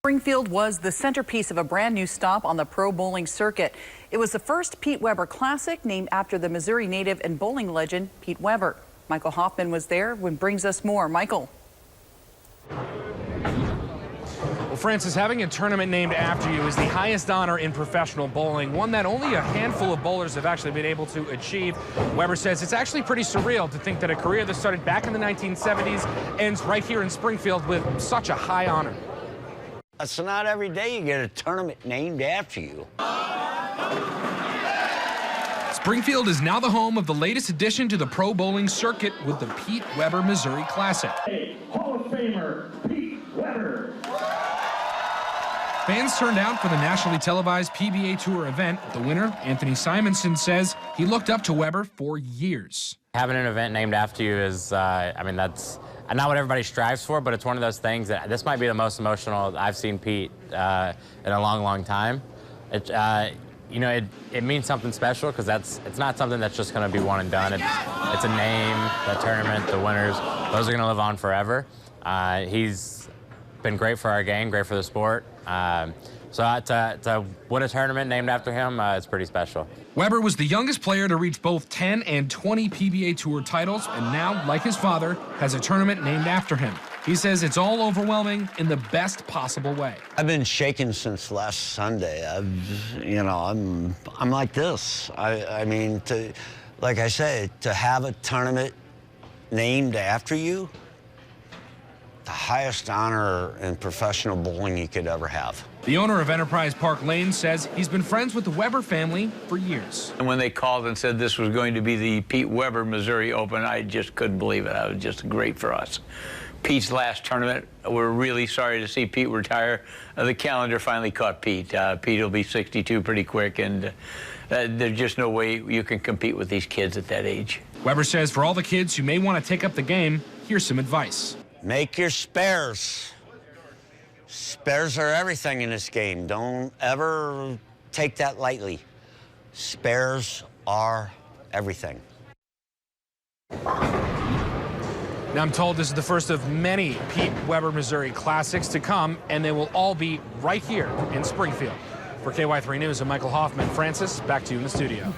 Springfield was the centerpiece of a brand new stop on the pro bowling circuit. It was the first Pete Weber Classic, named after the Missouri native and bowling legend Pete Weber. Michael Hoffman was there and brings us more. Michael. Well, Francis, having a tournament named after you is the highest honor in professional bowling, one that only a handful of bowlers have actually been able to achieve. Weber says it's actually pretty surreal to think that a career that started back in the 1970s ends right here in Springfield with such a high honor. It's not every day you get a tournament named after you. Springfield is now the home of the latest addition to the pro bowling circuit with the Pete Weber Missouri Classic. Hey, Hall of Famer Pete Weber. Fans turned out for the nationally televised PBA Tour event. The winner, Anthony Simonson, says he looked up to Weber for years. Having an event named after you is, I mean, that's not what everybody strives for, but it's one of those things that this might be the most emotional I've seen Pete in a long, long time. You know, it means something special because it's not something that's just going to be one and done. It's a name, the tournament, the winners. Those are going to live on forever. He's been great for our game, great for the sport. So to win a tournament named after him, it's pretty special. Weber was the youngest player to reach both 10 and 20 PBA Tour titles, and now, like his father, has a tournament named after him. He says it's all overwhelming in the best possible way. I've been shaking since last Sunday. I'm like this. I mean, like I say, to have a tournament named after you, the highest honor in professional bowling you could ever have. The owner of Enterprise Park Lane says he's been friends with the Weber family for years. And when they called and said this was going to be the Pete Weber Missouri Open, I just couldn't believe it. It was just great for us. Pete's last tournament, we're really sorry to see Pete retire. The calendar finally caught Pete. Pete will be 62 pretty quick, and there's just no way you can compete with these kids at that age. Weber says for all the kids who may want to take up the game, here's some advice. Make your spares. Spares are everything in this game. Don't ever take that lightly. Spares are everything. Now, I'm told this is the first of many Pete Weber Missouri Classics to come, and they will all be right here in Springfield. For KY3 News, I'm Michael Hoffman. Francis, back to you in the studio.